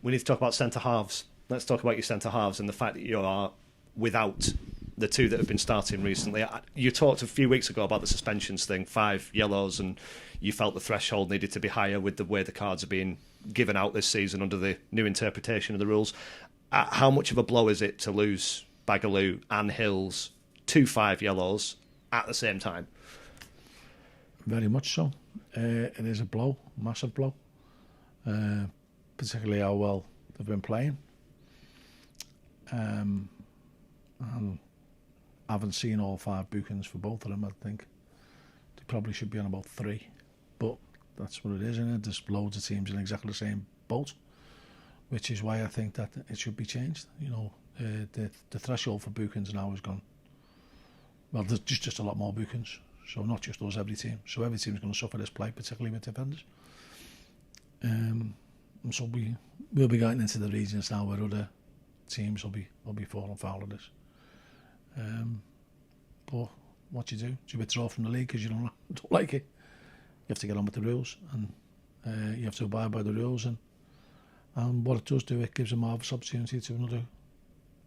we need to talk about centre halves. Let's talk about your centre halves and the fact that you are without the two that have been starting recently. You talked a few weeks ago about the suspensions thing, 5 yellows, and you felt the threshold needed to be higher with the way the cards are being given out this season under the new interpretation of the rules. How much of a blow is it to lose Bagaloo and Hills to 5 yellows at the same time? Very much so. It is a blow, massive blow. Particularly how well they've been playing. And I haven't seen all 5 bookings for both of them. I think they probably should be on about 3, but that's what it is, isn't it? There's loads of teams in exactly the same boat, which is why I think that it should be changed. You know, the threshold for bookings now has gone. Well, there's just a lot more bookings, so not just us, every team. So every team's going to suffer this play, particularly with defenders. And so we'll be getting into the regions now where other teams will be falling foul of this. But what do you withdraw from the league because you don't like it? You have to get on with the rules, and you have to abide by the rules. And what it does do, it gives a marvellous opportunity to another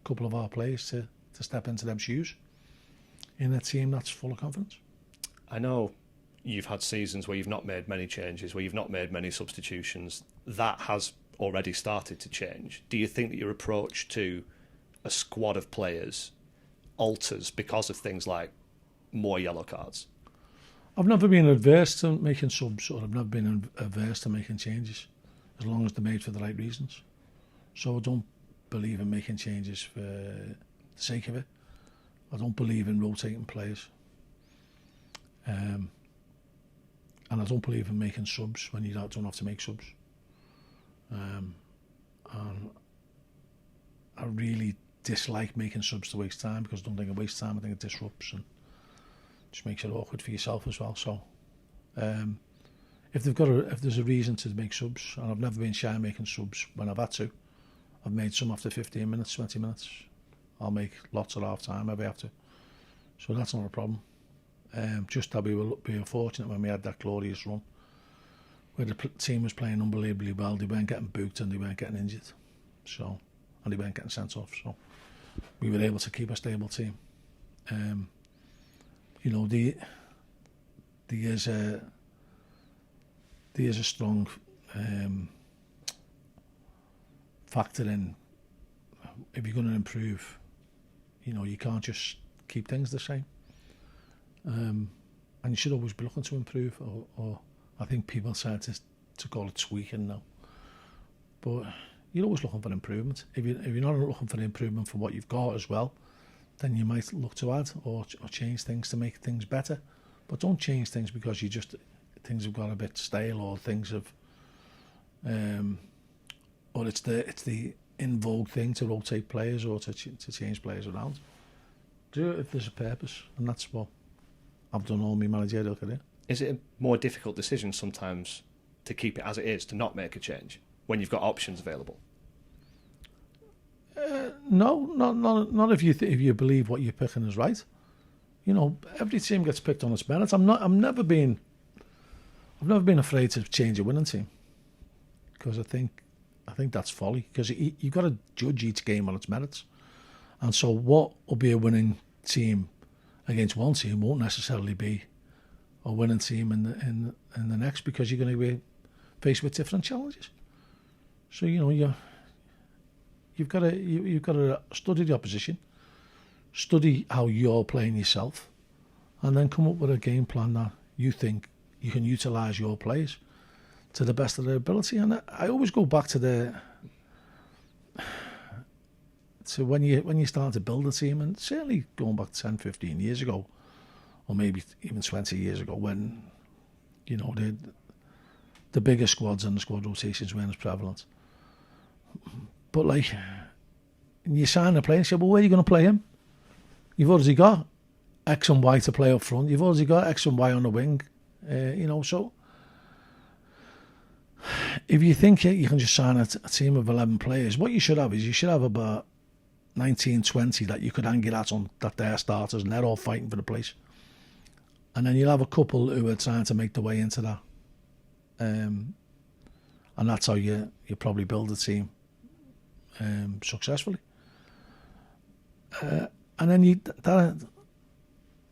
couple of our players to step into them shoes in a team that's full of confidence. I know you've had seasons where you've not made many changes, where you've not made many substitutions. That has already started to change. Do you think that your approach to a squad of players alters because of things like more yellow cards? I've never been adverse to making subs, or I've never been adverse to making changes, as long as they're made for the right reasons. So I don't believe in making changes for the sake of it. I don't believe in rotating players. And I don't believe in making subs when you don't have to make subs. And I really dislike making subs to waste time, because I don't think it wastes time. I think it disrupts and just makes it awkward for yourself as well. So if there's a reason to make subs, and I've never been shy making subs when I've had to. I've made some after 15 minutes, 20 minutes. I'll make lots at half time if I have to. So that's not a problem. Just that we were fortunate when we had that glorious run where the team was playing unbelievably well. They weren't getting booked and they weren't getting injured, and they weren't getting sent off. So we were able to keep a stable team. You know, there is a strong factor in, if you're going to improve, you know, you can't just keep things the same. And you should always be looking to improve, or I think people say to call it tweaking now. But you're always looking for improvement. If you're not looking for improvement for what you've got as well, then you might look to add or change things to make things better. But don't change things because things have got a bit stale, or things have, or it's the in vogue thing to rotate players or to change players around. Do it if there's a purpose, and that's what I've done all my managerial career. Is it a more difficult decision sometimes to keep it as it is, to not make a change when you've got options available? No, not if you believe what you're picking is right. You know, every team gets picked on its merits. I've never been afraid to change a winning team, because I think that's folly. Because you've got to judge each game on its merits, and so what will be a winning team against one team won't necessarily be a winning team in the next, because you're going to be faced with different challenges. So you know you've got to study the opposition, study how you're playing yourself, and then come up with a game plan that you think you can utilise your players to the best of their ability. And I always go back to when you start to build a team, and certainly going back 10, 15 years ago, or maybe even 20 years ago, when, you know, the bigger squads and the squad rotations weren't as prevalent. But like, you sign a player and say, well, where are you going to play him? You've already got X and Y to play up front. You've already got X and Y on the wing. You know, so if you think you can just sign a team of 11 players, what you should have about 19, 20 that you could hang it at on, that they're starters and they're all fighting for the place. And then you'll have a couple who are trying to make their way into that. And that's how you probably build a team successfully. And then that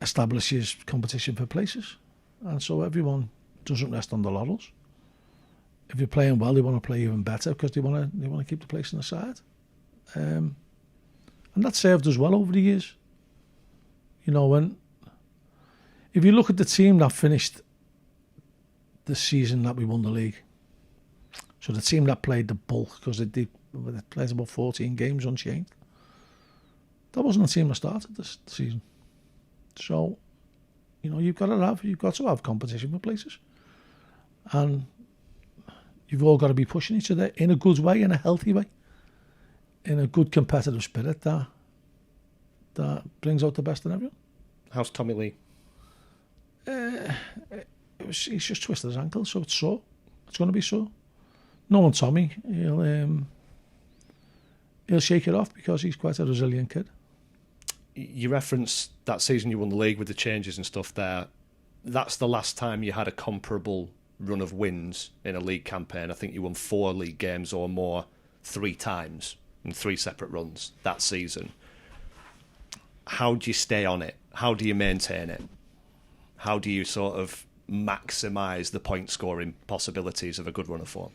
establishes competition for places. And so everyone doesn't rest on the laurels. If you're playing well, they want to play even better because they want to keep the place on the side. And that served us well over the years. You know, if you look at the team that finished the season that we won the league, so the team that played the bulk, because they played about 14 games unchanged, that wasn't the team that started this season. So, you know, you've got to have competition for places, and you've all got to be pushing each other in a good way, in a healthy way, in a good competitive spirit that brings out the best in everyone. How's Tommy Lee? He's just twisted his ankle, so it's sore. It's going to be sore. Knowing Tommy, he'll shake it off because he's quite a resilient kid. You referenced that season you won the league with the changes and stuff there. That's the last time you had a comparable run of wins in a league campaign. I think you won 4 league games or more 3 times in 3 separate runs that season. How do you stay on it? How do you maintain it? How do you sort of maximise the point scoring possibilities of a good run of form?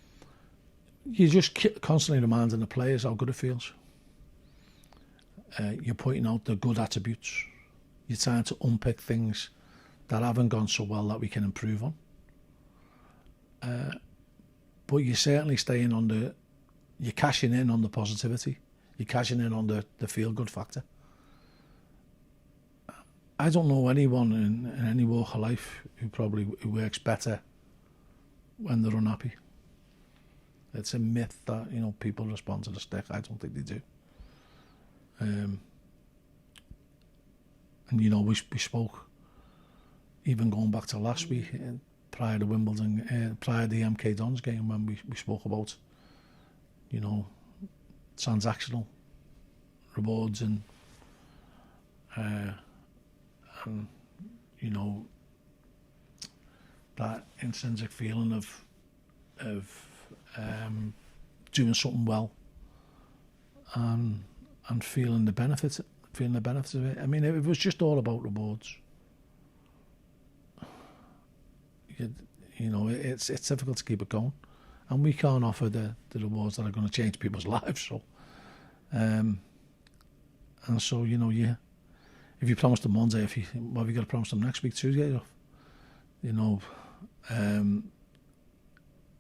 You just constantly reminding the players how good it feels. You're pointing out the good attributes. You're trying to unpick things that haven't gone so well that we can improve on. But you're certainly staying on you're cashing in on the positivity. You're cashing in on the feel-good factor. I don't know anyone in any walk of life who works better when they're unhappy. It's a myth that, you know, people respond to the stick. I don't think they do. And, you know, we spoke, even going back to last week, prior to Wimbledon, prior to the MK Dons game, when we spoke about, you know, transactional rewards and you know, that intrinsic feeling of doing something well and feeling the benefits of it. I mean, if it was just all about rewards, you know, it's difficult to keep it going, and we can't offer the rewards that are going to change people's lives. So, and so, you know, if you promise them Monday, what have you got to promise them next week, Tuesday off? You know,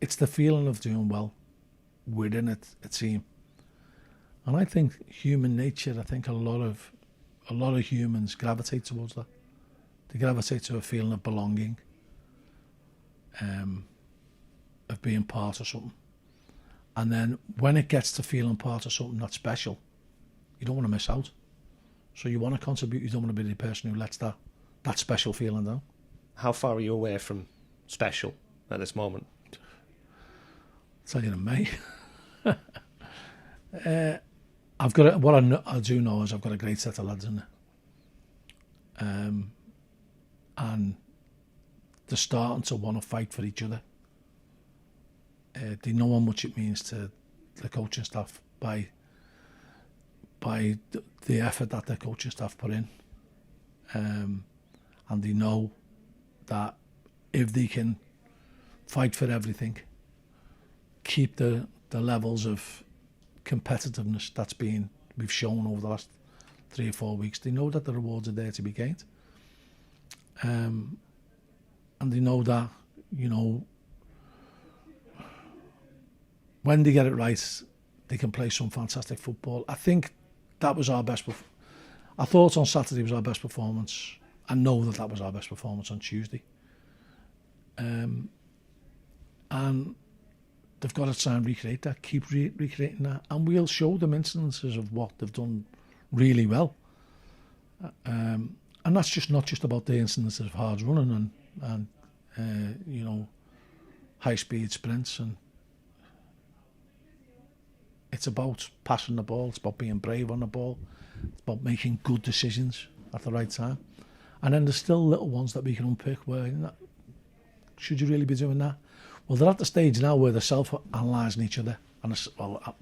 it's the feeling of doing well within a team. And I think human nature, I think a lot of humans gravitate towards that. They gravitate to a feeling of belonging, of being part of something. And then when it gets to feeling part of something that's special, you don't want to miss out. So you want to contribute, you don't want to be the person who lets that special feeling down. How far are you away from special at this moment? I'll tell you in May. I've got what I do know is I've got a great set of lads in there. And they're starting to want to fight for each other. They know how much it means to the coaching staff by the effort that the coaching staff put in. And they know that if they can fight for everything, keep the levels of competitiveness we've shown over the last 3 or 4 weeks, they know that the rewards are there to be gained. And they know that, you know, when they get it right, they can play some fantastic football. I think that was our best. I thought on Saturday was our best performance. I know that was our best performance on Tuesday. And they've got to try and recreate that, keep recreating that, and we'll show them instances of what they've done really well. And that's not just about the instances of hard running and you know, high speed sprints, and it's about passing the ball, it's about being brave on the ball, it's about making good decisions at the right time. And then there's still little ones that we can unpick where, should you really be doing that? Well, they're at the stage now where they're self-analysing each other, and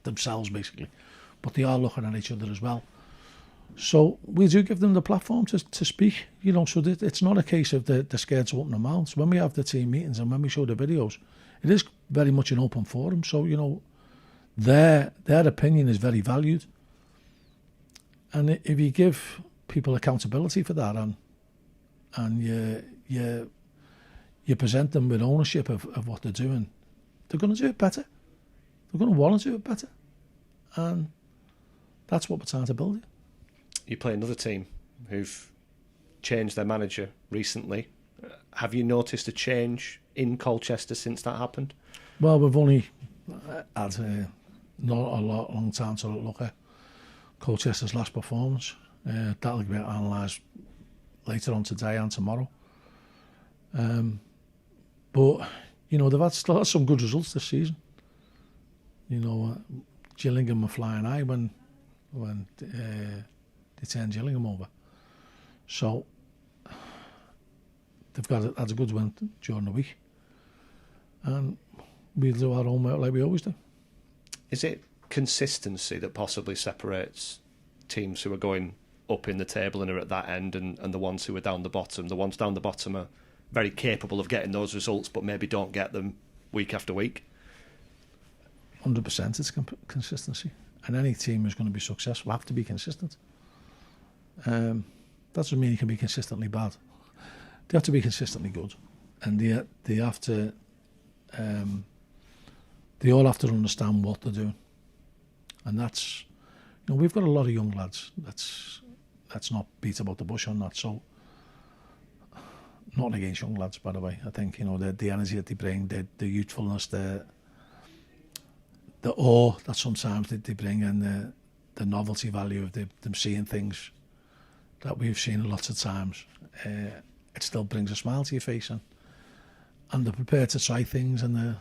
themselves basically, but they are looking at each other as well. So we do give them the platform to speak, you know, so that it's not a case of they're scared to open their mouths. When we have the team meetings and when we show the videos, it is very much an open forum. So, you know, their opinion is very valued. And if you give people accountability for that and you present them with ownership of what they're doing, they're going to do it better. They're going to want to do it better. And that's what we're trying to build here. You play another team who've changed their manager recently. Have you noticed a change in Colchester since that happened? Well, we've only had not a long time to look at Colchester's last performance. That'll be analysed later on today and tomorrow. But, you know, they've still had some good results this season. You know, Gillingham were flying high when they turned Gillingham over. So had a good win during the week. And we'll do our own work like we always do. Is it consistency that possibly separates teams who are going up in the table and are at that end and the ones who are down the bottom? The ones down the bottom are very capable of getting those results but maybe don't get them week after week. 100% it's consistency. And any team who's going to be successful have to be consistent. That doesn't mean you can be consistently bad. They have to be consistently good. And they have to... they all have to understand what they're doing. And that's... You know, we've got a lot of young lads. Let's not beat about the bush on that. So, not against young lads, by the way. I think, you know, the energy that they bring, the youthfulness, the awe that sometimes they bring, and the novelty value of them seeing things that we've seen lots of times. It still brings a smile to your face, and they're prepared to try things, and they're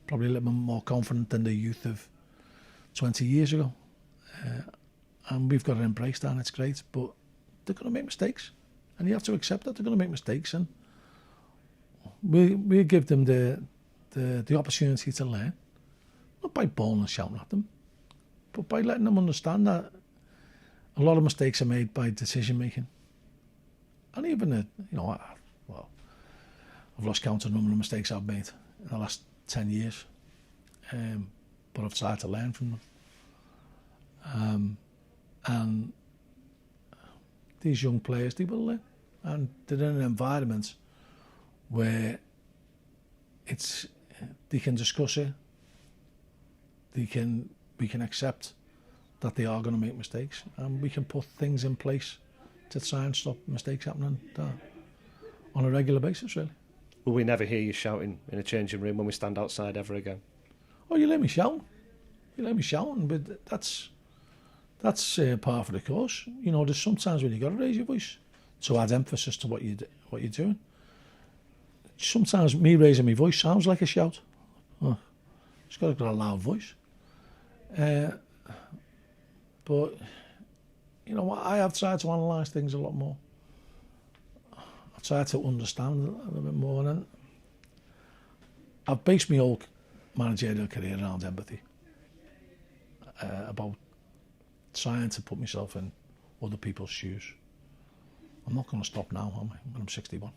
probably a little bit more confident than the youth of 20 years ago. And we've got to embrace that, and it's great, but they're going to make mistakes, and you have to accept that they're going to make mistakes, and we give them the opportunity to learn, not by bawling and shouting at them, but by letting them understand that a lot of mistakes are made by decision making. And even, I've lost count of the number of mistakes I've made in the last 10 years. But I've tried to learn from them. And these young players, they will learn. And they're in an environment where they can discuss it. We can accept that they are going to make mistakes, and we can put things in place to try and stop mistakes happening on a regular basis, really. Will we never hear you shouting in a changing room when we stand outside ever again? Oh, you let me shout. But that's part of the course. You know, there's sometimes when you got to raise your voice to add emphasis to what you're doing. Sometimes me raising my voice sounds like a shout. Oh, it's got a loud voice. But, you know, I have tried to analyse things a lot more. I've tried to understand a little bit more. And I've based my whole managerial career around empathy. About trying to put myself in other people's shoes. I'm not going to stop now, am I? When I'm 61.